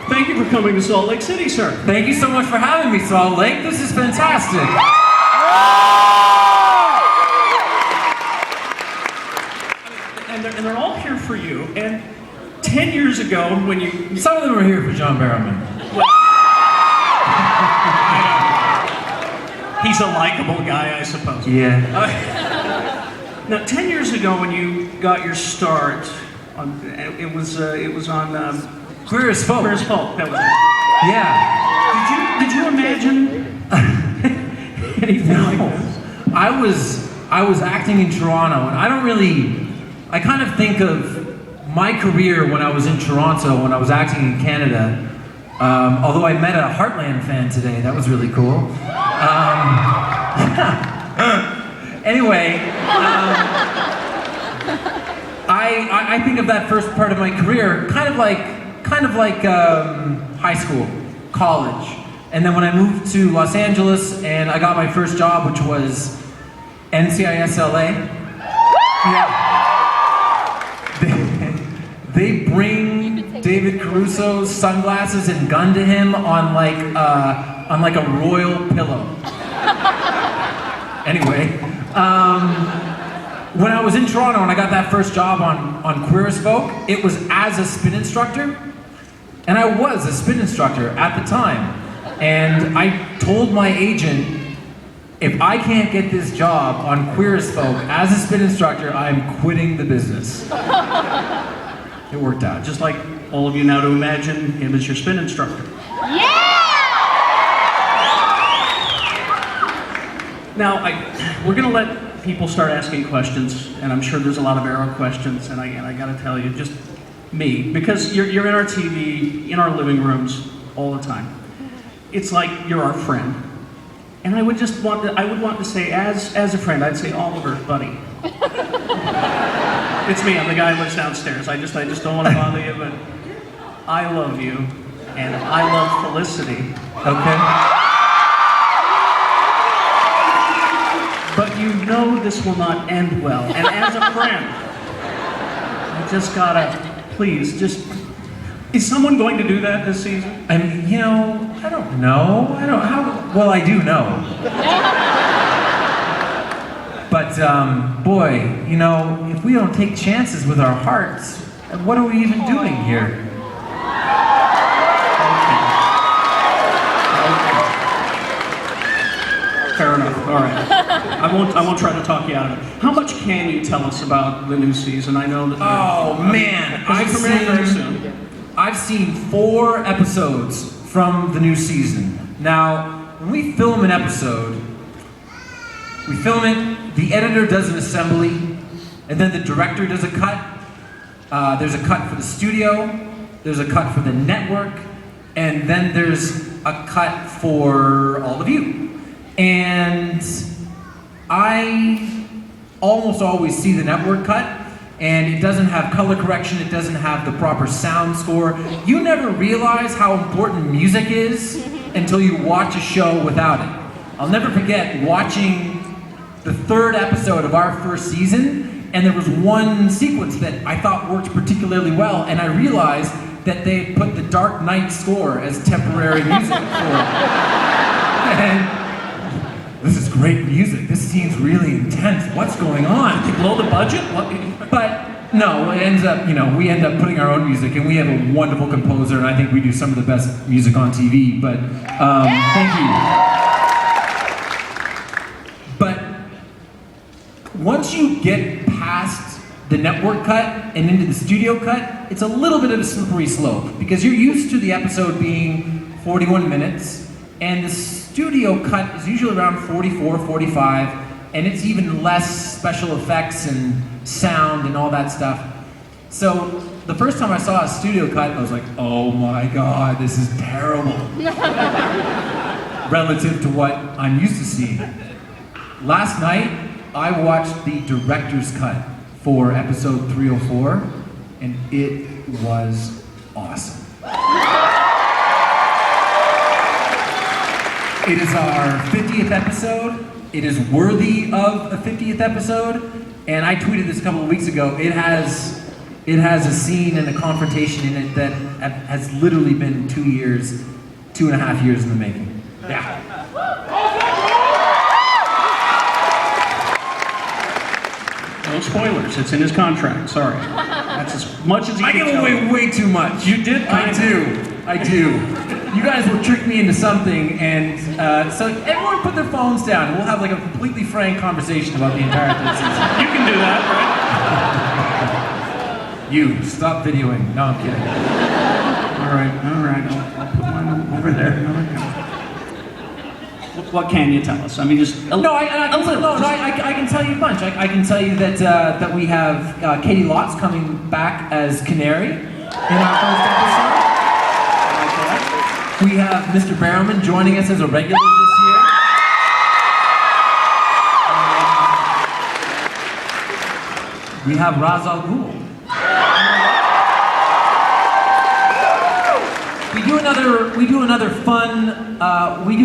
Thank you for coming to Salt Lake City, sir. Thank you so much for having me, Salt Lake. This is fantastic. And they're all here for you. And 10 years ago, when you... Some of them are here for John Barrowman. He's a likable guy, I suppose. Yeah. Now, 10 years ago, when you got your start, it was on Queer as Folk. Queer as Folk. That was it. Yeah. Did you imagine anything like this? I was acting in Toronto, and I kind of think of my career when I was in Toronto, when I was acting in Canada. Although I met a Heartland fan today, that was really cool. Anyway, I think of that first part of my career kind of like high school, college, and then when I moved to Los Angeles and I got my first job, which was NCIS LA. Yeah. They bring David Caruso's sunglasses and gun to him on like a royal pillow. Anyway, when I was in Toronto and I got that first job on Queer as Folk, it was as a spin instructor, and I was a spin instructor at the time. And I told my agent, if I can't get this job on Queer as Folk as a spin instructor, I'm quitting the business. It worked out. Just like all of you now to imagine him as your spin instructor. Yeah! Now, we're going to let people start asking questions, and I'm sure there's a lot of Arrow questions, and I got to tell you, just me, because you're in our TV, in our living rooms all the time. It's like you're our friend. And I would want to say, as a friend, I'd say, Oliver, buddy. It's me, I'm the guy who lives downstairs. I just don't want to bother you, but I love you, and I love Felicity. Okay. But you know this will not end well. And as a friend, I just gotta, please, is someone going to do that this season? I mean, I don't know. Well, I do know. But, boy, if we don't take chances with our hearts, what are we even doing here? Fair enough, all right. I won't try to talk you out of it. How much can you tell us about the new season? I know that... Oh, man. I've seen 4 episodes from the new season. Now, when we film an episode, we film it, the editor does an assembly, and then the director does a cut. There's a cut for the studio, there's a cut for the network, and then there's a cut for all of you. And I almost always see the network cut, and it doesn't have color correction, it doesn't have the proper sound score. You never realize how important music is until you watch a show without it. I'll never forget watching the 3rd episode of our first season, and there was one sequence that I thought worked particularly well, and I realized that they put the Dark Knight score as temporary music for it. And this is great music. This scene's really intense. What's going on? Did you blow the budget? But no, it ends up, we end up putting our own music, and we have a wonderful composer, and I think we do some of the best music on TV. But thank you. But once you get past the network cut and into the studio cut, it's a little bit of a slippery slope, because you're used to the episode being 41 minutes, and the studio cut is usually around 44, 45, and it's even less special effects and sound and all that stuff. So the first time I saw a studio cut, I was like, oh my God, this is terrible. Relative to what I'm used to seeing. Last night, I watched the director's cut for episode 304, and it was awesome. It is our 50th episode. It is worthy of a 50th episode. And I tweeted this a couple of weeks ago. It has it has a scene and a confrontation in it that has literally been 2 years, 2.5 years in the making. Yeah. No spoilers. It's in his contract. Sorry. That's as much as he I can give tell away you. way too much. You did I do. You guys will trick me into something, and so everyone put their phones down, and we'll have like a completely frank conversation about the entire third season. You can do that, right? You, stop videoing. No, I'm kidding. All right. I'll put mine over there. What can you tell us? I mean, just I can tell you a bunch. I can tell you that we have Katie Lotz coming back as Canary in our first episode. We have Mr. Barrowman joining us as a regular this year. We have Ra's al Ghul. We do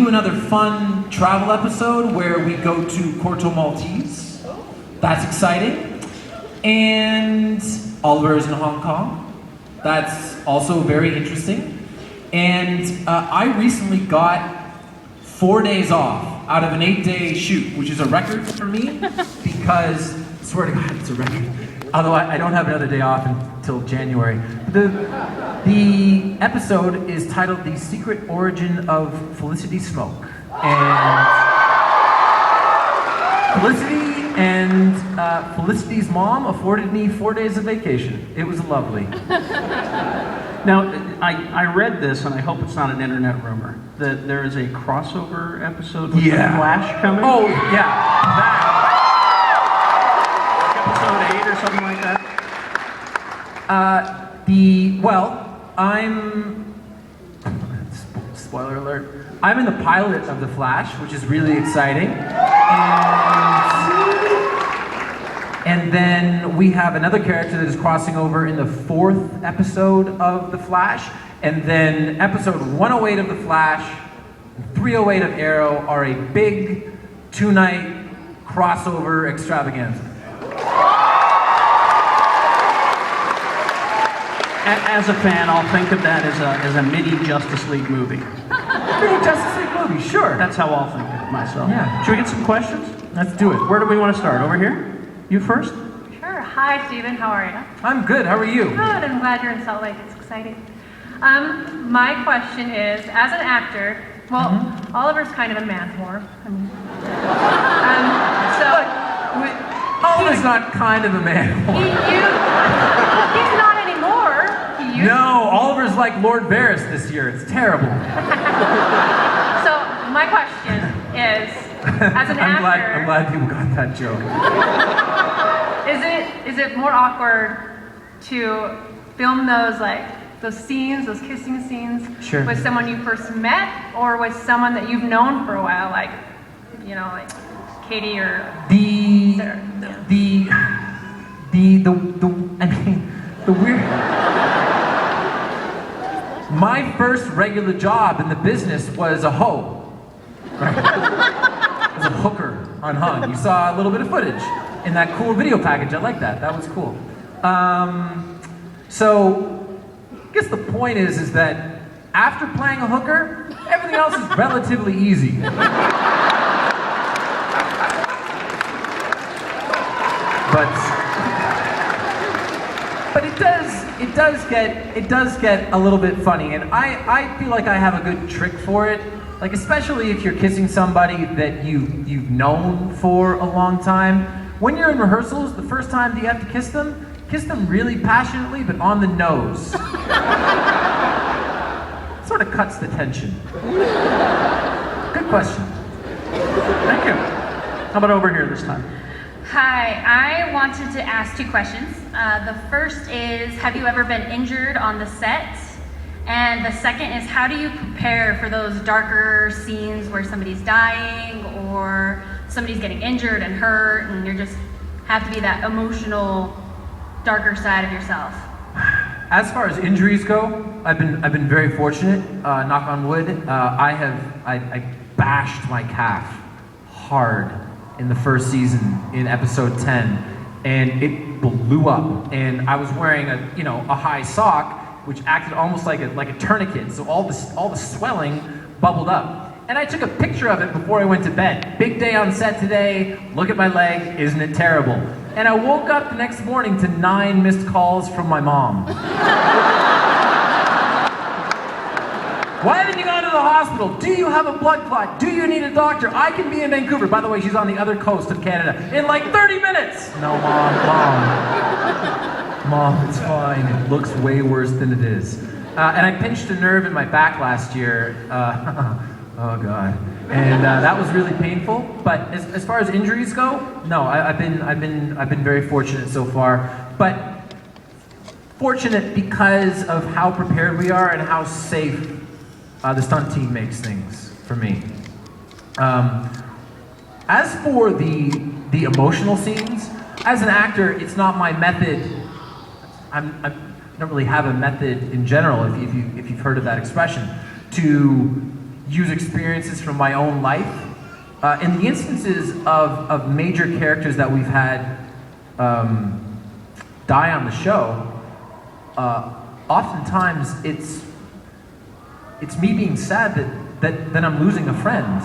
another fun travel episode where we go to Corto Maltese. That's exciting. And Oliver is in Hong Kong. That's also very interesting. And I recently got 4 days off out of an 8-day shoot, which is a record for me because, I swear to God, it's a record. Although I don't have another day off until January. The episode is titled The Secret Origin of Felicity Smoke. And Felicity's mom afforded me 4 days of vacation. It was lovely. Now, I read this, and I hope it's not an internet rumor, that there is a crossover episode with The Flash coming. Oh, yeah. That. Episode 8 or something like that? Spoiler alert. I'm in the pilot of The Flash, which is really exciting. And then we have another character that is crossing over in the 4th episode of The Flash. And then episode 108 of The Flash and 308 of Arrow are a big 2-night crossover extravaganza. As a fan, I'll think of that as a mini Justice League movie. Mini Justice League movie, sure. That's how I'll think of it myself. Yeah. Should we get some questions? Let's do it. Where do we want to start? Over here? You first? Sure. Hi, Stephen. How are you? I'm good. How are you? Good. I'm glad you're in Salt Lake. It's exciting. My question is, as an actor, Oliver's kind of a man whore. I mean, Oliver's not kind of a man whore. He's not anymore. He used No, Oliver's like Lord Varys this year. It's terrible. So my question is, as an actor, I'm glad people got that joke. is it more awkward to film those scenes, those kissing scenes, Sure. with someone you first met, or with someone that you've known for a while, like Katie or Sarah? The weird. My first regular job in the business was a hoe. Right? As a hooker on Hung. You saw a little bit of footage in that cool video package. I like that. That was cool. So, I guess the point is that after playing a hooker, everything else is relatively easy. But it does get a little bit funny, and I feel like I have a good trick for it. Like, especially if you're kissing somebody that you've known for a long time. When you're in rehearsals, the first time that you have to kiss them really passionately, but on the nose. Sort of cuts the tension. Good question. Thank you. How about over here this time? Hi, I wanted to ask 2 questions. The first is, have you ever been injured on the set? And the second is, how do you prepare for those darker scenes where somebody's dying or somebody's getting injured and hurt, and you just have to be that emotional, darker side of yourself? As far as injuries go, I've been very fortunate. Knock on wood. I bashed my calf hard in the first season in episode 10, and it blew up. And I was wearing a high sock, which acted almost like a tourniquet. So all the swelling bubbled up. And I took a picture of it before I went to bed. Big day on set today. Look at my leg. Isn't it terrible? And I woke up the next morning to 9 missed calls from my mom. Why haven't you gone to the hospital? Do you have a blood clot? Do you need a doctor? I can be in Vancouver. By the way, she's on the other coast of Canada in like 30 minutes. No, Mom, it's fine. It looks way worse than it is. And I pinched a nerve in my back last year. Oh God. And that was really painful. But as far as injuries go, no, I've been very fortunate so far. But fortunate because of how prepared we are and how safe the stunt team makes things for me. As for the emotional scenes, as an actor, it's not my method. I don't really have a method in general, if you've heard of that expression, to use experiences from my own life. In the instances of major characters that we've had die on the show, oftentimes it's me being sad that I'm losing a friend.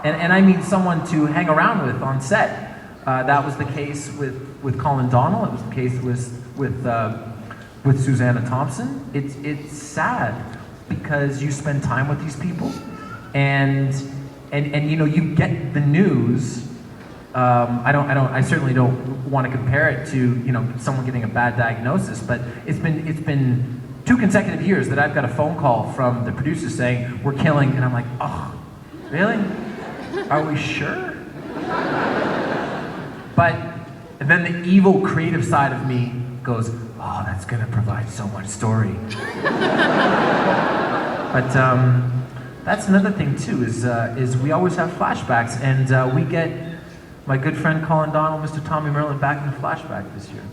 And I mean someone to hang around with on set. That was the case with Colin Donnell. It was the case with Susanna Thompson. It's sad because you spend time with these people, and you get the news. I certainly don't want to compare it to someone getting a bad diagnosis, but it's been 2 consecutive years that I've got a phone call from the producers saying we're killing, and I'm like, oh, really? Are we sure? But then the evil creative side of me goes, oh, that's gonna provide so much story. But that's another thing too, is we always have flashbacks, and we get my good friend Colin Donnell, Mr. Tommy Merlin, back in the flashback this year.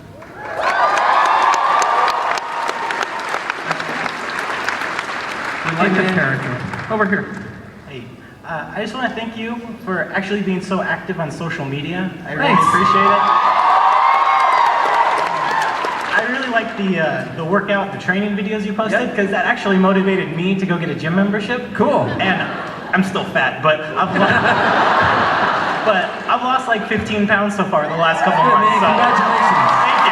I like that character. Over here. Hey, I just want to thank you for actually being so active on social media. I really Thanks. appreciate it. I really like the workout, the training videos you posted, because that actually motivated me to go get a gym membership. Cool. And I'm still fat, but I've lost like 15 pounds so far the last couple Good, months. man. So, thank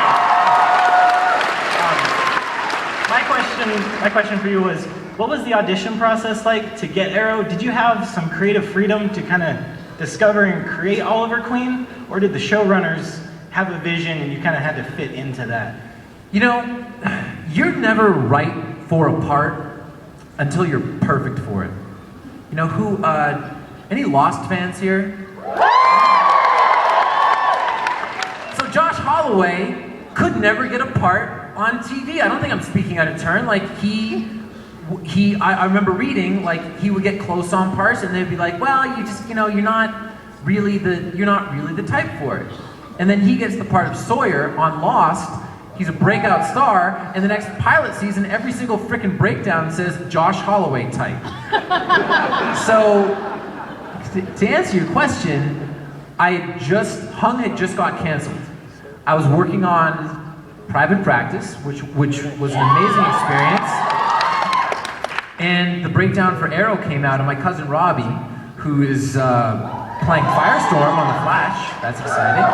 you. My question for you was, what was the audition process like to get Arrow? Did you have some creative freedom to kind of discover and create Oliver Queen? Or did the showrunners have a vision and you kind of had to fit into that? You're never right for a part until you're perfect for it. Any Lost fans here? So Josh Holloway could never get a part on TV. I don't think I'm speaking out of turn. Like I remember reading, like, he would get close on parts and they'd be like, well, you're not really the type for it. And then he gets the part of Sawyer on Lost. He's a breakout star, and the next pilot season, every single frickin' breakdown says Josh Holloway type. So, to answer your question, Hung had just got canceled. I was working on Private Practice, which was an amazing experience. And the breakdown for Arrow came out, and my cousin Robbie, who is playing Firestorm on The Flash, that's exciting,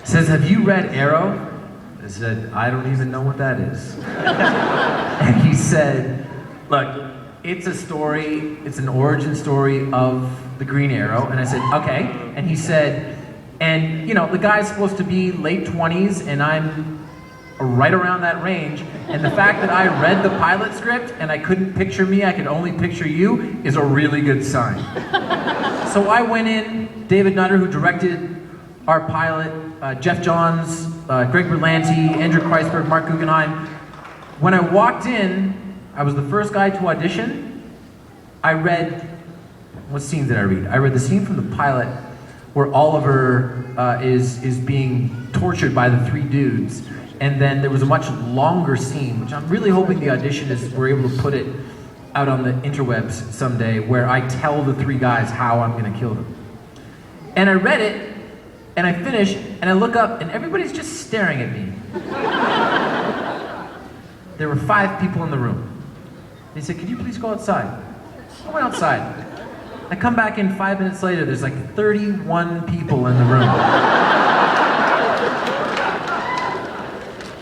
says, have you read Arrow? I said, I don't even know what that is. And he said, look, it's a story, it's an origin story of the Green Arrow. And I said, okay. And he said, and the guy's supposed to be late 20s, and I'm right around that range. And the fact that I read the pilot script and I couldn't picture me, I could only picture you, is a really good sign. So I went in, David Nutter, who directed our pilot, Jeff Johns, Greg Berlanti, Andrew Kreisberg, Mark Guggenheim. When I walked in, I was the first guy to audition. I read, what scenes did I read? I read the scene from the pilot where Oliver is being tortured by the 3 dudes. And then there was a much longer scene, which I'm really hoping the auditionists were able to put it out on the interwebs someday, where I tell the 3 guys how I'm gonna kill them. And I read it, And I finish, and I look up, and everybody's just staring at me. There were 5 people in the room. They said, "Could you please go outside?" I went outside. I come back in 5 minutes later, there's like 31 people in the room.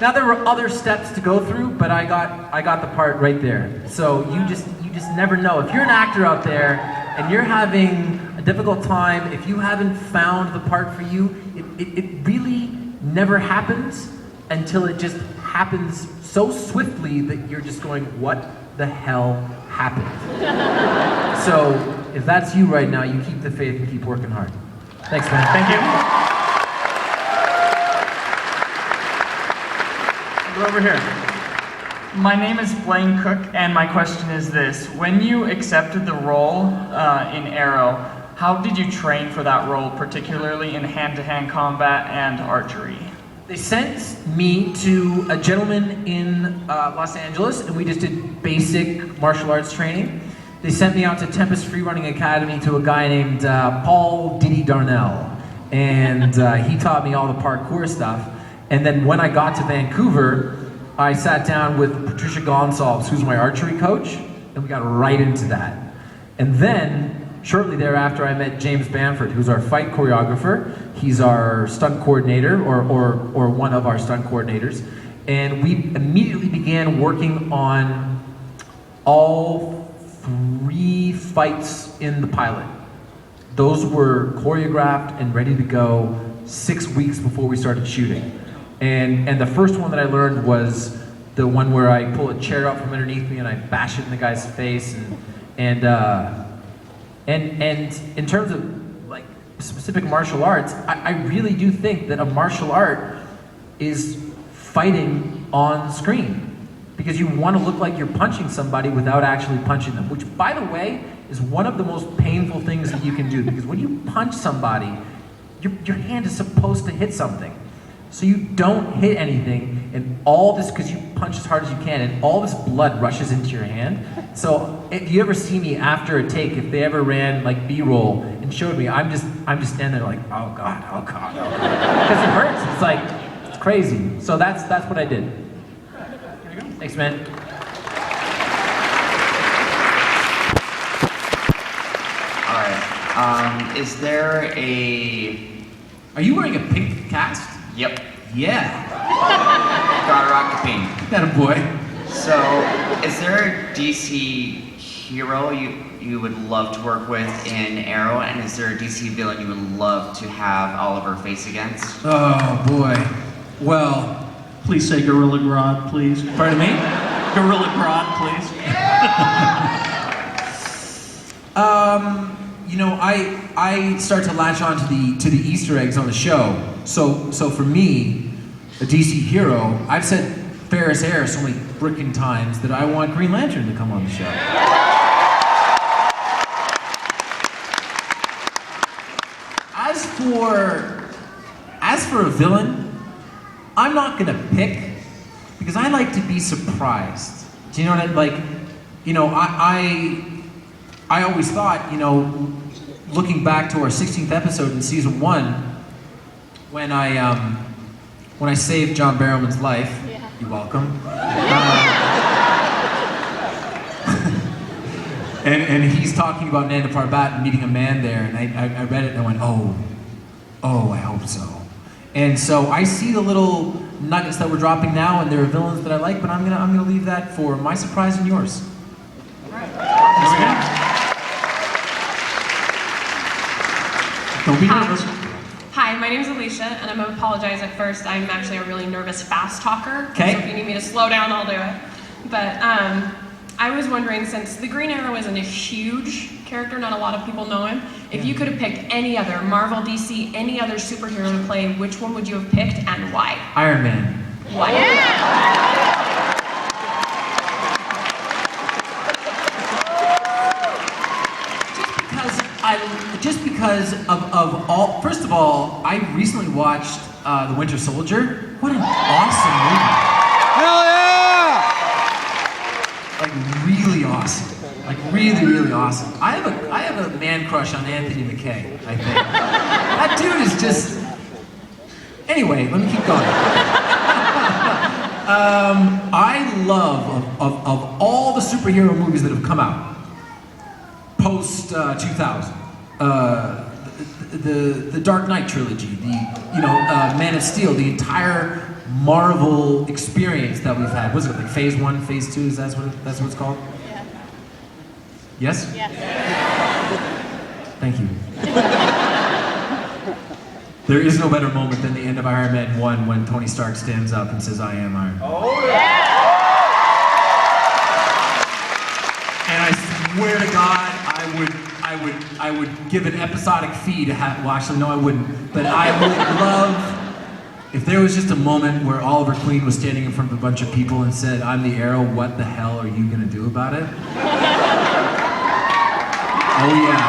Now there were other steps to go through, but I got the part right there. So you just never know. If you're an actor out there and you're having a difficult time, if you haven't found the part for you, it really never happens until it just happens so swiftly that you're just going, what the hell happened? So if that's you right now, you keep the faith and keep working hard. Thanks, man. Thank you. Go over here. My name is Blaine Cook, and my question is this. When you accepted the role in Arrow, how did you train for that role, particularly in hand-to-hand combat and archery? They sent me to a gentleman in Los Angeles, and we just did basic martial arts training. They sent me out to Tempest Free Running Academy to a guy named Paul Diddy Darnell, and he taught me all the parkour stuff. And then when I got to Vancouver, I sat down with Patricia Gonsalves, who's my archery coach, and we got right into that. And then, shortly thereafter, I met James Bamford, who's our fight choreographer. He's our stunt coordinator, or one of our stunt coordinators. And we immediately began working on all 3 fights in the pilot. Those were choreographed and ready to go 6 weeks before we started shooting. And the first one that I learned was the one where I pull a chair out from underneath me and I bash it in the guy's face. And in terms of like specific martial arts, I really do think that a martial art is fighting on screen, because you want to look like you're punching somebody without actually punching them, which, by the way, is one of the most painful things that you can do, because when you punch somebody, your hand is supposed to hit something. So you don't hit anything, and all this, because you punch as hard as you can, and all this blood rushes into your hand. So if you ever see me after a take, if they ever ran like B-roll and showed me, I'm just standing there like, oh God, oh God, oh God. Because it hurts, it's like, it's crazy. So that's what I did. Here you go. Thanks, man. All right. Is there a... Are you wearing a pink cast? Yep. Yeah. Gotta rock the pink. That a boy. So, is there a DC hero you would love to work with in Arrow, and is there a DC villain you would love to have Oliver face against? Oh boy. Well, Please say Gorilla Grodd, please. pardon me? Gorilla Grodd, please. You know, I start to latch on to the Easter eggs on the show. So for me, a DC hero, I've said Ferris Air so many frickin' times that I want Green Lantern to come on the show. As for a villain, I'm not gonna pick, because I like to be surprised. Do you know what I like? You know, I always thought, you know, looking back to our 16th episode in season 1, when I saved John Barrowman's life, you're welcome. And he's talking about Nanda Parbat and meeting a man there, and I read it and I went, oh, I hope so. And so I see the little nuggets that we're dropping now, and there are villains that I like, but I'm gonna leave that for my surprise and yours. Don't be nervous. Hi, my name is Alicia, and I'm gonna apologize at first. I'm actually a really nervous fast talker. Okay. So if you need me to slow down, I'll do it. But I was wondering, since the Green Arrow isn't a huge character, not a lot of people know him, if you could have picked any other Marvel, DC, any other superhero to play, which one would you have picked and why? Iron Man. Why? Just because of all. First of all, I recently watched The Winter Soldier. What an awesome movie! Hell yeah! Like really awesome. Like really awesome. I have a man crush on Anthony McKay. I think that dude is just. Anyway, let me keep going. I love, of all the superhero movies that have come out, post 2000, the Dark Knight trilogy, Man of Steel, the entire Marvel experience that we've had. Was it like Phase 1, Phase 2? That's what it's called? Yeah. Yes? Yes. Thank you. There is no better moment than the end of Iron Man 1 when Tony Stark stands up and says, "I am Iron Man." Oh, yeah. And I swear to God, I would give an episodic fee to have, well actually no I wouldn't, but I would love if there was just a moment where Oliver Queen was standing in front of a bunch of people and said, "I'm the Arrow, what the hell are you gonna do about it?" Oh yeah.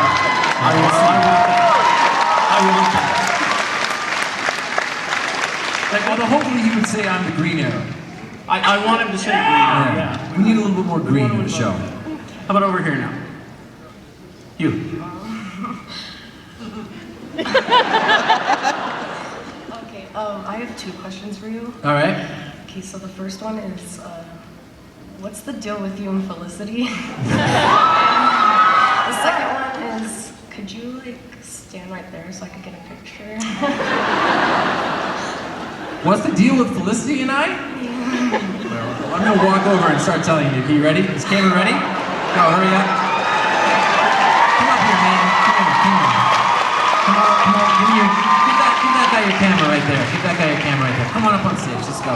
I want that. Like, although hopefully he would say, "I'm the Green Arrow." I want him to say green. Yeah. We need a little bit more green in the show. How about over here now? You. Okay, I have two questions for you. All right. Okay, so the first one is, what's the deal with you and Felicity? The second one is, could you stand right there so I could get a picture? What's the deal with Felicity and I? Well, I'm gonna walk over and start telling you. Are you ready? Is camera ready? Go, hurry up. Come up here, man. Come on. Come on. Give that guy your camera right there. Give that guy your camera right there. Come on up on stage. Let's go.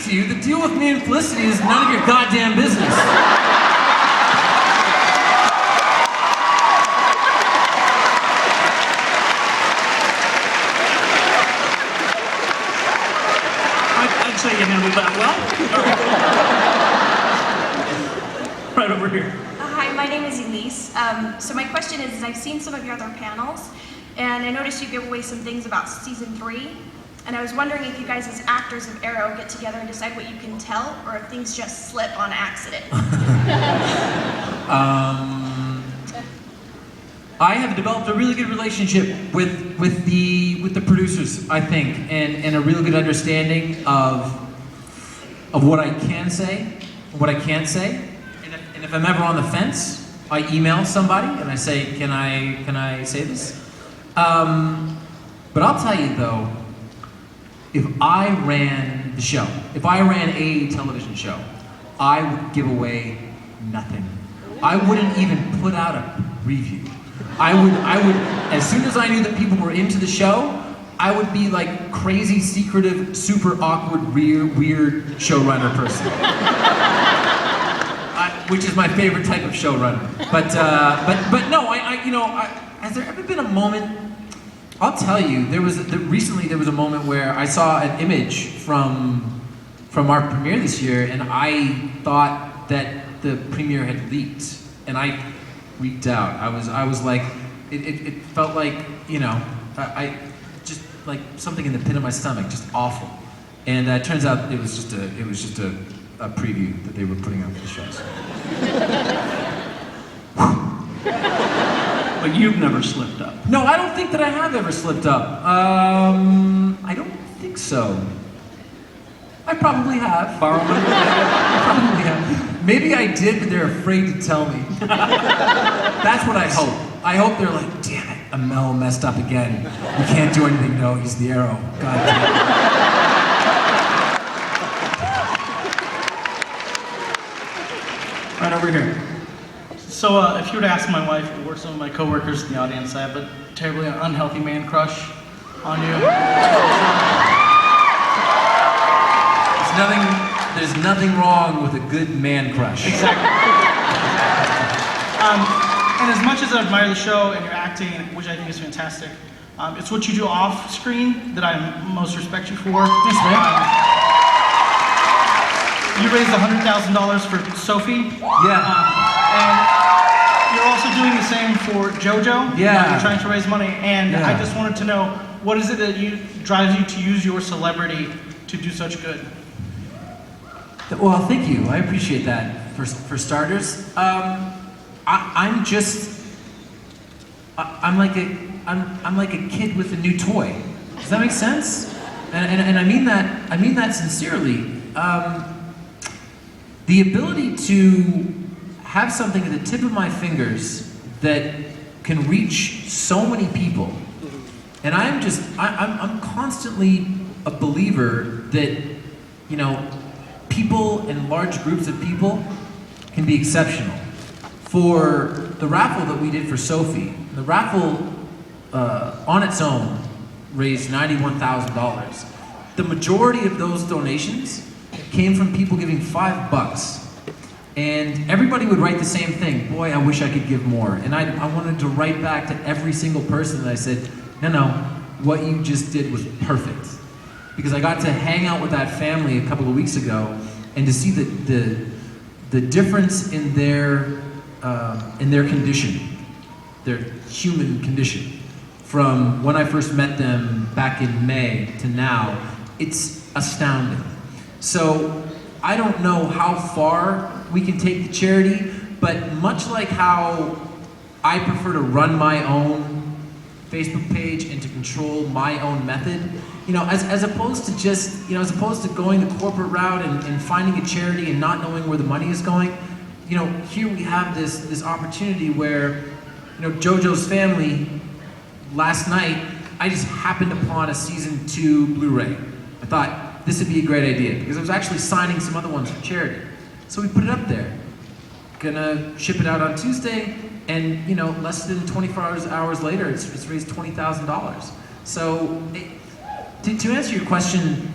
To you, the deal with me and Felicity is none of your goddamn business. I'd say you handled that well. Right over here. Hi, my name is Elise. So my question is I've seen some of your other panels, and I noticed you give away some things about season 3. And I was wondering if you guys as actors of Arrow get together and decide what you can tell, or if things just slip on accident. I have developed a really good relationship with the producers, I think, and a real good understanding of what I can say, what I can't say. And if I'm ever on the fence, I email somebody and I say, can I say this? But I'll tell you though, if I ran the show, if I ran a television show, I would give away nothing. I wouldn't even put out a preview. I would, as soon as I knew that people were into the show, I would be like crazy, secretive, super awkward, weird showrunner person. Which is my favorite type of showrunner. But no, has there ever been a moment? I'll tell you, recently there was a moment where I saw an image from our premiere this year, and I thought that the premiere had leaked, and I freaked out. I was like, it felt like, I just like something in the pit of my stomach, just awful. And it turns out it was just a preview that they were putting out for the shows. But you've never slipped up. No, I don't think that I have ever slipped up. I don't think so. I probably have. Borrow money? I probably have. Maybe I did, but they're afraid to tell me. That's what I hope. I hope they're like, damn it, Amell messed up again. We can't do anything. No, he's the Arrow. God damn it. Right over here. So if you were to ask my wife or some of my coworkers in the audience, I have a terribly unhealthy man crush on you. There's nothing wrong with a good man crush. Exactly. And as much as I admire the show and your acting, which I think is fantastic, it's what you do off screen that I most respect you for. Thanks, man. You raised $100,000 for Sophie. Yeah. And you're also doing the same for JoJo. Yeah. You're trying to raise money, and Yeah. I just wanted to know, what is it that drives you to use your celebrity to do such good? Well, thank you. I appreciate that. For starters, I'm like a kid with a new toy. Does that make sense? And I mean that sincerely. The ability to have something at the tip of my fingers that can reach so many people, and I'm constantly a believer that, you know, people and large groups of people can be exceptional. For the raffle that we did for Sophie, the raffle on its own raised $91,000. The majority of those donations came from people giving $5. And everybody would write the same thing. Boy, I wish I could give more. And I wanted to write back to every single person that I said, no, what you just did was perfect. Because I got to hang out with that family a couple of weeks ago, and to see the difference in their condition, their human condition, from when I first met them back in May to now, it's astounding. So I don't know how far we can take the charity, but much like how I prefer to run my own Facebook page and to control my own method, you know, as opposed to just, you know, as opposed to going the corporate route and finding a charity and not knowing where the money is going, you know, here we have this opportunity where, you know, JoJo's family, last night, I just happened upon a season 2 Blu-ray. I thought this would be a great idea because I was actually signing some other ones for charity. So we put it up there. Gonna ship it out on Tuesday, and you know, less than 24 hours later, it's raised $20,000. So, to answer your question,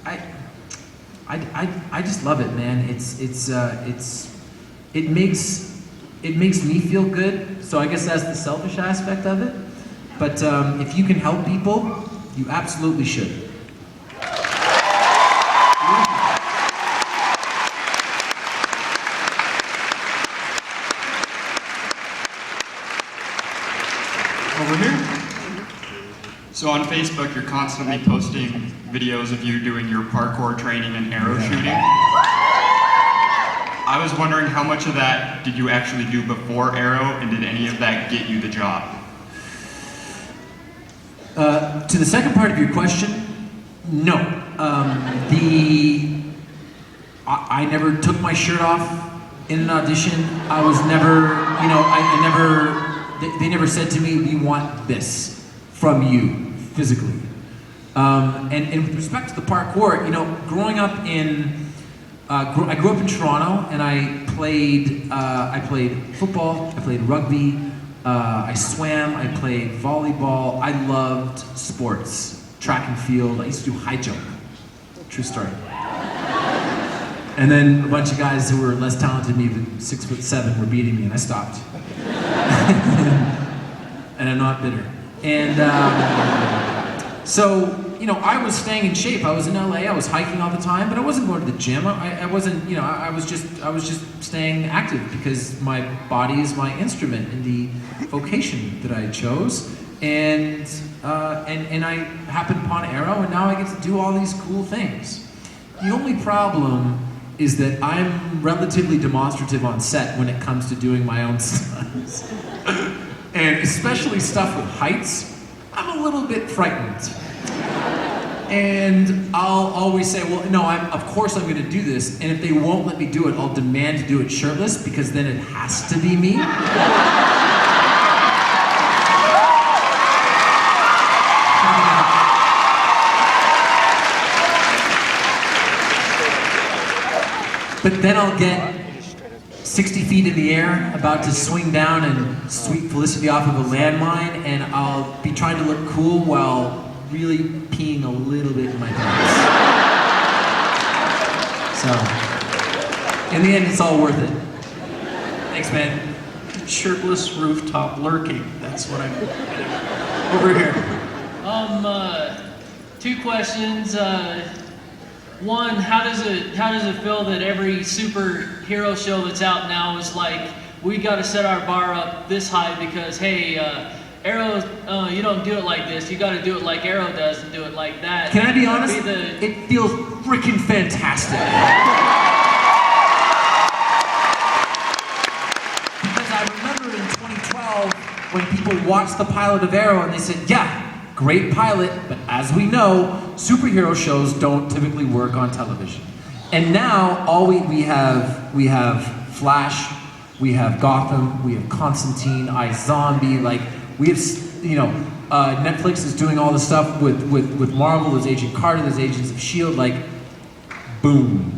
I just love it, man. It makes me feel good. So I guess that's the selfish aspect of it. But if you can help people, you absolutely should. Over here. So on Facebook, you're constantly posting videos of you doing your parkour training and arrow shooting. I was wondering how much of that did you actually do before Arrow, and did any of that get you the job? To the second part of your question, no. I never took my shirt off in an audition. I was never, you know, they never said to me, we want this from you, physically. And with respect to the parkour, you know, growing up in, I grew up in Toronto, and I played football, I played rugby, I swam, I played volleyball. I loved sports, track and field. I used to do high jump. True story. And then a bunch of guys who were less talented than me, but 6'7", were beating me, and I stopped. And I'm not bitter. And so, you know, I was staying in shape. I was in LA. I was hiking all the time, but I wasn't going to the gym. I wasn't, you know, I was just staying active because my body is my instrument in the vocation that I chose. And I happened upon Arrow, and now I get to do all these cool things. The only problem is that I'm relatively demonstrative on set when it comes to doing my own stunts. And especially stuff with heights, I'm a little bit frightened. And I'll always say, well, no, of course I'm gonna do this, and if they won't let me do it, I'll demand to do it shirtless, because then it has to be me. But then I'll get 60 feet in the air, about to swing down and sweep Felicity off of a landmine, and I'll be trying to look cool while really peeing a little bit in my pants. So, in the end, it's all worth it. Thanks, man. Shirtless rooftop lurking. That's what I'm over here. Two questions. One, how does it feel that every superhero show that's out now is like we got to set our bar up this high because, hey, Arrow, you don't do it like this. You got to do it like Arrow does and do it like that. Can I be honest? It feels freaking fantastic. Because I remember in 2012 when people watched the pilot of Arrow and they said, yeah, great pilot, but as we know, superhero shows don't typically work on television. And now all we have Flash, we have Gotham, we have Constantine, iZombie, like we have, you know, Netflix is doing all the stuff with Marvel. There's Agent Carter, there's Agents of S.H.I.E.L.D., like, boom.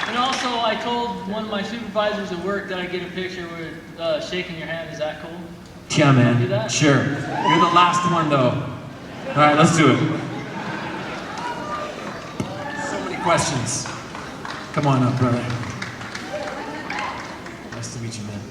And also, I told one of my supervisors at work that I get a picture with shaking your hand. Is that cool? Yeah, man. Do that? Sure. You're the last one, though. All right, let's do it. So many questions. Come on up, brother. Nice to meet you, man.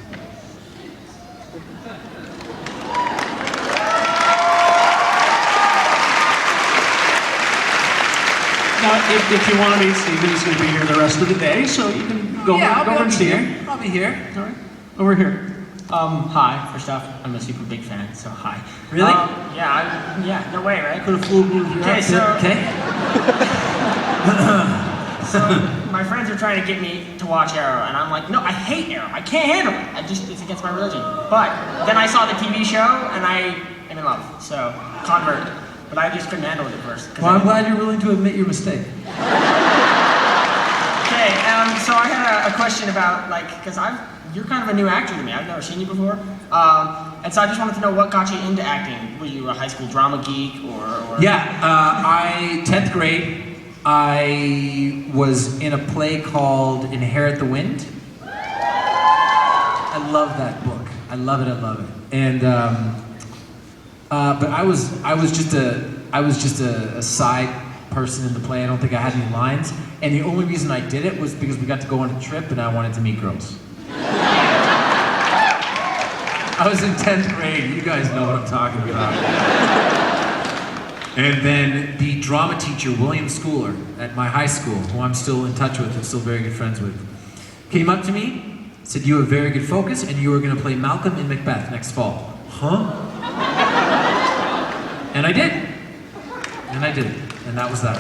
Now, if you want to meet Steven, he's going to be here the rest of the day, so you can go over and see him. I'll be here. All right. Over here. Hi. First off, I'm a super big fan, so hi. Really? Yeah, no way, right? Could have flew here. Okay, so my friends are trying to get me to watch Arrow, and I'm like, no, I hate Arrow. I can't handle it. It's against my religion. But then I saw the TV show, and I am in love. So, convert. But I just couldn't handle it at first. Well, I'm glad you're willing to admit your mistake. Okay, so I had a question about, like, because you're kind of a new actor to me. I've never seen you before. And so I just wanted to know what got you into acting. Were you a high school drama geek or? Yeah, 10th grade, I was in a play called Inherit the Wind. I love that book. I love it. And, but I was just a side person in the play. I don't think I had any lines. And the only reason I did it was because we got to go on a trip and I wanted to meet girls. I was in 10th grade. You guys know what I'm talking about. And then the drama teacher, William Schooler, at my high school, who I'm still in touch with and still very good friends with, came up to me, said, you have very good focus and you are going to play Malcolm in Macbeth next fall. Huh? And I did. And that was that.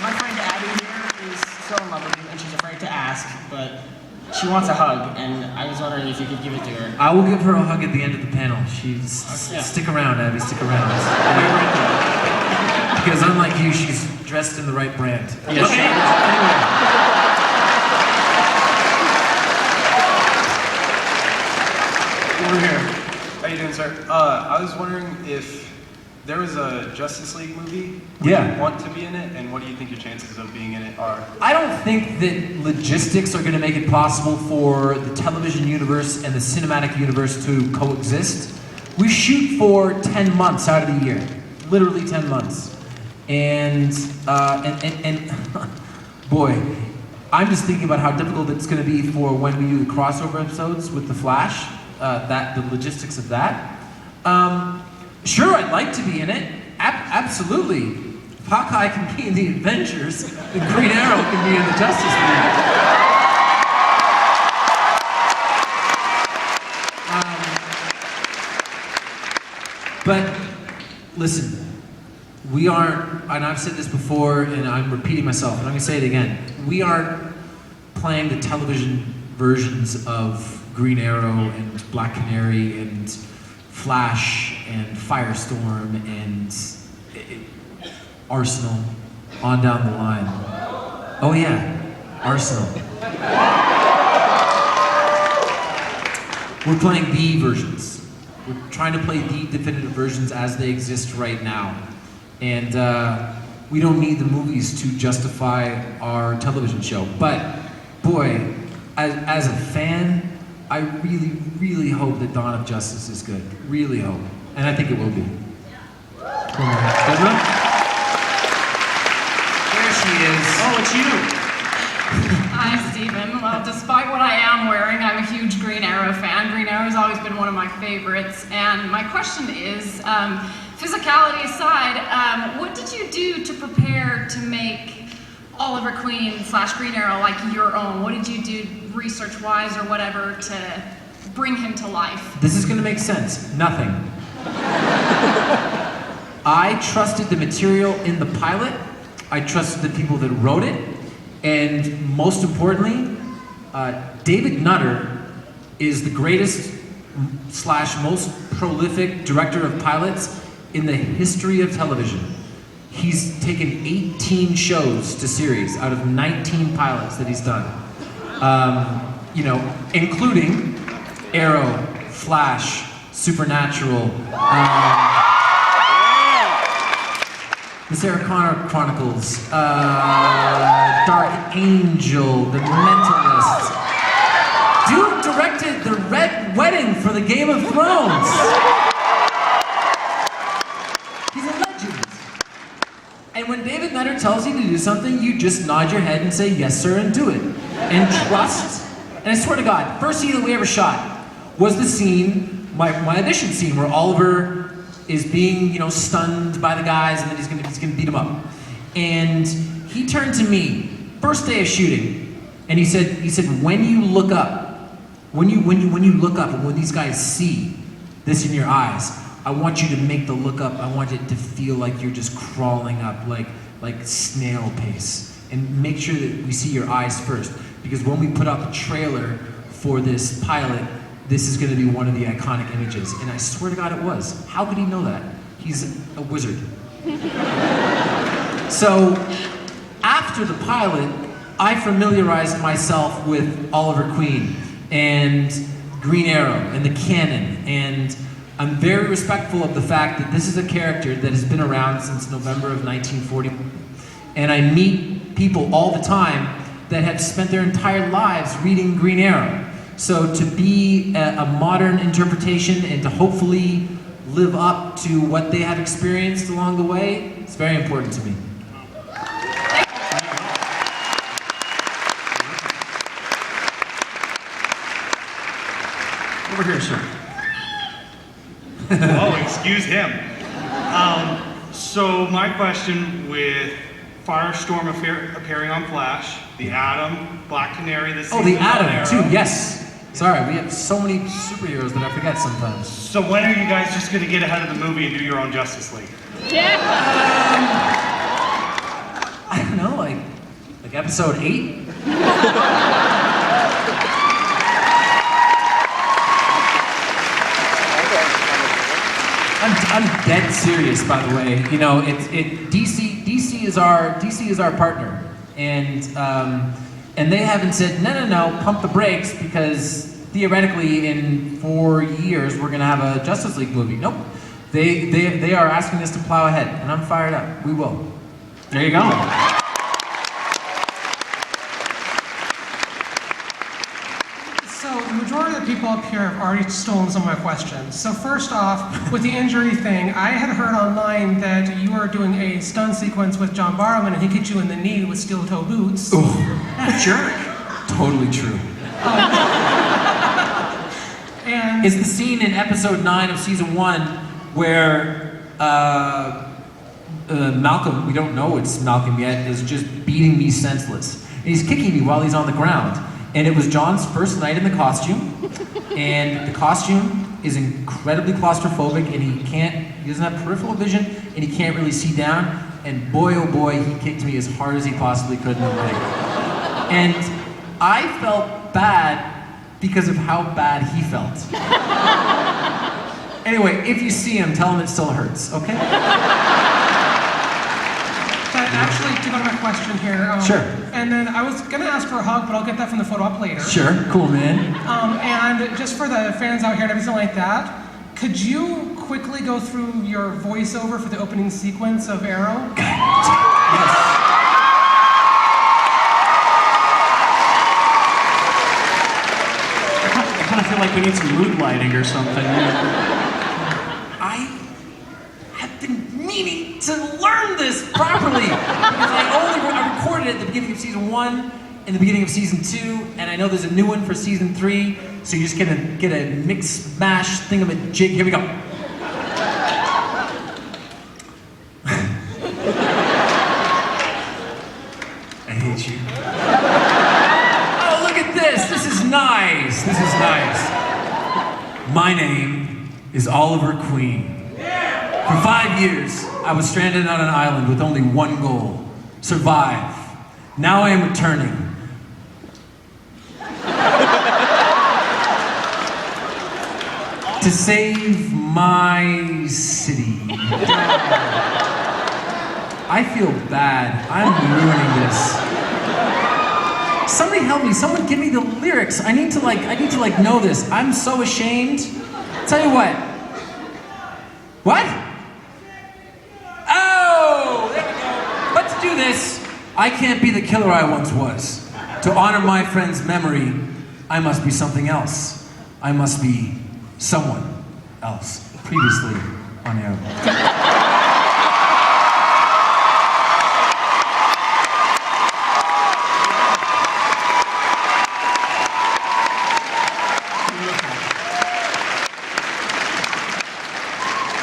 My friend Abby here is so in love with you, and she's afraid to ask, but she wants a hug, and I was wondering if you could give it to her. I will give her a hug at the end of the panel. Stick around, Abby, stick around. Because unlike you, she's dressed in the right brand. Yes. Okay. Anyway. Over here. How you doing, sir? I was wondering if there was a Justice League movie. Would you want to be in it, and what do you think your chances of being in it are? I don't think that logistics are going to make it possible for the television universe and the cinematic universe to coexist. We shoot for 10 months out of the year, literally 10 months, and boy, I'm just thinking about how difficult it's going to be for when we do the crossover episodes with the Flash. The logistics of that. Sure, I'd like to be in it. Absolutely. If Hawkeye can be in the Avengers, then Green Arrow can be in the Justice League. But listen, we aren't, and I've said this before, and I'm repeating myself, and I'm going to say it again. We aren't playing the television versions of Green Arrow and Black Canary and Flash and Firestorm and Arsenal on down the line. Oh yeah, Arsenal. We're playing the versions. We're trying to play the definitive versions as they exist right now. And we don't need the movies to justify our television show. But boy, as a fan, I really, really hope that Dawn of Justice is good. Really hope. And I think it will be. Deborah? There she is. Oh, it's you. Hi, Stephen. Well, despite what I am wearing, I'm a huge Green Arrow fan. Green Arrow's always been one of my favorites. And my question is, physicality aside, what did you do to prepare to make Oliver Queen / Green Arrow like your own? What did you do research-wise or whatever to bring him to life? This is going to make sense. Nothing. I trusted the material in the pilot. I trusted the people that wrote it. And most importantly, David Nutter is the greatest / most prolific director of pilots in the history of television. He's taken 18 shows to series out of 19 pilots that he's done. Including Arrow, Flash, Supernatural, the Sarah Connor Chronicles, Dark Angel, The Mentalist. Dude directed the Red Wedding for the Game of Thrones. He's a legend. And when David Nutter tells you to do something, you just nod your head and say yes sir and do it. And trust. And I swear to God, first scene that we ever shot was the scene, my audition scene, where Oliver is being, stunned by the guys, and then he's gonna beat them up. And he turned to me, first day of shooting, and he said, when you look up, when you look up, and when these guys see this in your eyes, I want you to make the look up. I want it to feel like you're just crawling up, like snail pace, and make sure that we see your eyes first, because when we put out the trailer for this pilot, this is going to be one of the iconic images. And I swear to God it was. How could he know that? He's a wizard. So, after the pilot, I familiarized myself with Oliver Queen and Green Arrow and the canon. And I'm very respectful of the fact that this is a character that has been around since November of 1940. And I meet people all the time that have spent their entire lives reading Green Arrow. So to be a modern interpretation and to hopefully live up to what they have experienced along the way, it's very important to me. Over here, sir. Oh, excuse him. So my question with Firestorm appearing on Flash, the Atom, Black Canary this season. Oh, the Atom too, yes. Sorry, we have so many superheroes that I forget sometimes. So when are you guys just gonna get ahead of the movie and do your own Justice League? I don't know, like episode 8? I'm dead serious, by the way. DC is our partner, and they haven't said no, pump the brakes, because theoretically in 4 years we're gonna have a Justice League movie. Nope, they are asking us to plow ahead, and I'm fired up. We will. There you go. So the majority of the people up here have already stolen some of my questions. So first off, with the injury thing, I had heard online that you are doing a stunt sequence with John Barrowman and he hit you in the knee with steel-toe boots. Ooh, jerk. Totally true. And it's the scene in episode 9 of season 1 where Malcolm, we don't know it's Malcolm yet, is just beating me senseless. And he's kicking me while he's on the ground. And it was John's first night in the costume, and the costume is incredibly claustrophobic, and he doesn't have peripheral vision, and he can't really see down, and boy oh boy, he kicked me as hard as he possibly could in the leg. And I felt bad because of how bad he felt. Anyway, if you see him, tell him it still hurts, okay? That actually took on my question here. Sure. And then I was gonna ask for a hug, but I'll get that from the photo op later. Sure, cool, man. And just for the fans out here and everything like that, could you quickly go through your voiceover for the opening sequence of Arrow? Yes. I kind of feel like we need some mood lighting or something. I have been meaning to learn this properly because I recorded it at the beginning of season 1 and the beginning of season 2, and I know there's a new one for season 3, so you're just gonna get a mix mash thingamajig. Here we go. My name is Oliver Queen. For 5 years, I was stranded on an island with only one goal: survive. Now I am returning. To save my city. I feel bad. I'm ruining this. Somebody help me. Someone give me the lyrics. I need to know this. I'm so ashamed. Tell you what. What? Oh, there we go. But to do this, I can't be the killer I once was. To honor my friend's memory, I must be something else. I must be someone else. Previously on Arrow.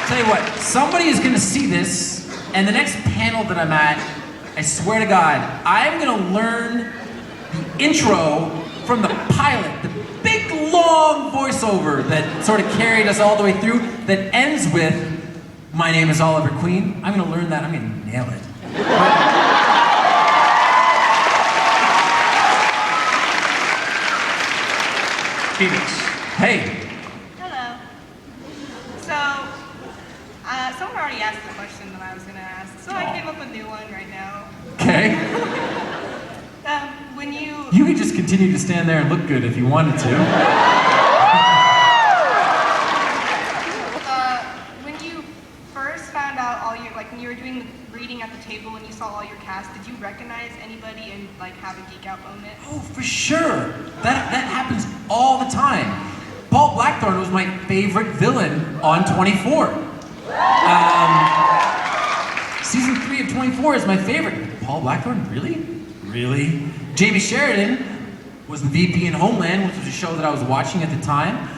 Tell you what, somebody is going to see this, and the next panel that I'm at, I swear to God, I'm going to learn the intro from the pilot, the big long voiceover that sort of carried us all the way through, that ends with, "My name is Oliver Queen." I'm going to learn that. I'm going to nail it. Phoenix. Hey. Hello. So, someone already asked the question that I was going to ask, so I came up with a new one right now. Okay. When You could just continue to stand there and look good if you wanted to. When you first found out when you were doing the reading at the table and you saw all your cast, did you recognize anybody and have a geek out moment? Oh, for sure. That happens all the time. Paul Blackthorne was my favorite villain on 24. Season 3 of 24 is my favorite. Paul Blackthorne, really? Really? Jamie Sheridan was the VP in Homeland, which was a show that I was watching at the time.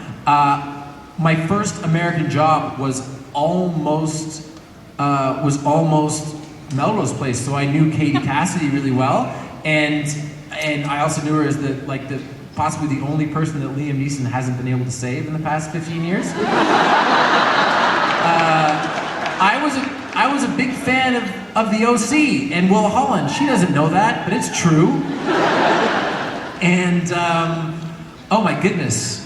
My first American job was almost Melrose Place, so I knew Katie Cassidy really well, and I also knew her as possibly the only person that Liam Neeson hasn't been able to save in the past 15 years. I was a big fan of the OC and Will Holland. She doesn't know that, but it's true. And oh my goodness,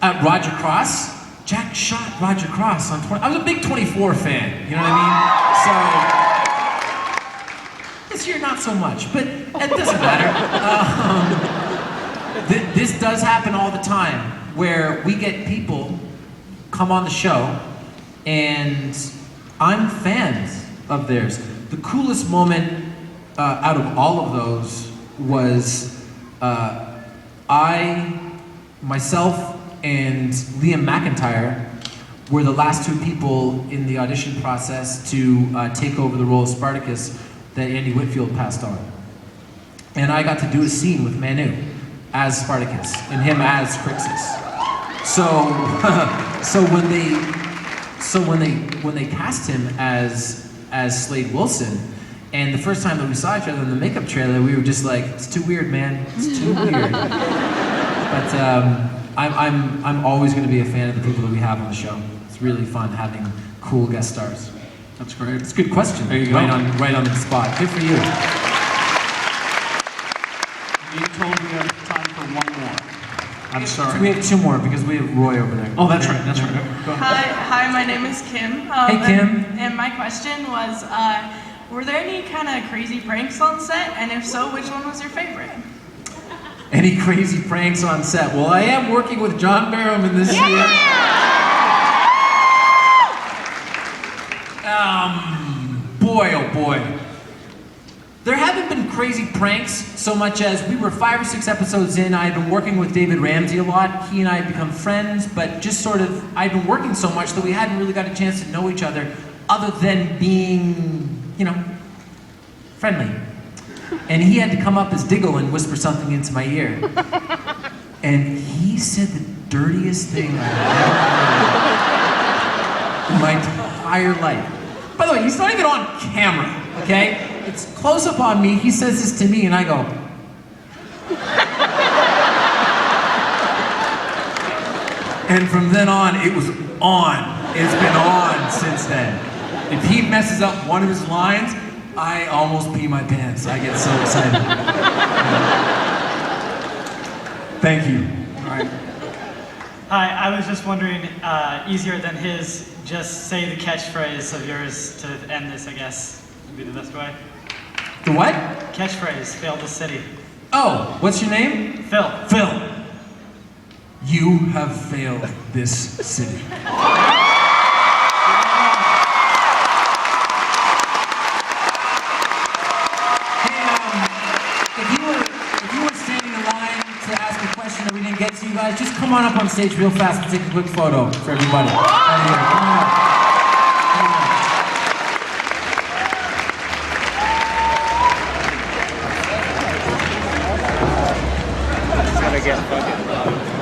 Roger Cross. Jack shot Roger Cross on 20. I was a big 24 fan. You know what I mean? So this year not so much, but it doesn't matter. This does happen all the time, where we get people come on the show, and I'm fans of theirs. The coolest moment out of all of those was myself and Liam McIntyre were the last two people in the audition process to take over the role of Spartacus that Andy Whitfield passed on. And I got to do a scene with Manu as Spartacus and him as Crixus. So when they cast him as Slade Wilson, and the first time that we saw each other in the makeup trailer, we were just like, it's too weird, man. It's too weird. But I'm always going to be a fan of the people that we have on the show. It's really fun having cool guest stars. That's great. It's a good question. There you go. Right on the spot. Good for you. You told me we have time for one more. I'm sorry. We have two more because we have Roy over there. Oh, that's right. That's right. Go ahead. Hi, my name is Kim. Hey, Kim. And my question was, were there any kind of crazy pranks on set? And if so, which one was your favorite? Any crazy pranks on set? Well, I am working with John Barrowman this year. Boy, oh boy. There haven't been crazy pranks so much as we were 5 or 6 episodes in. I had been working with David Ramsey a lot. He and I had become friends, but just sort of, I'd been working so much that we hadn't really got a chance to know each other other than being, friendly. And he had to come up as Diggle and whisper something into my ear. And he said the dirtiest thing I've ever heard in my entire life. By the way, he's not even on camera, okay? It's close up on me, he says this to me, and I go. And from then on, it was on. It's been on since then. If he messes up one of his lines, I almost pee my pants. I get so excited. Thank you. All right. Hi, I was just wondering, easier than his, just say the catchphrase of yours to end this, I guess, would be the best way. The what? Catchphrase, fail the city. Oh, what's your name? Phil. Phil. You have failed this city. If you were standing in line to ask a question that we didn't get to, you guys, just come on up on stage real fast and take a quick photo for everybody. Right here. Come on up. Come on up. It's gonna get fucking loud.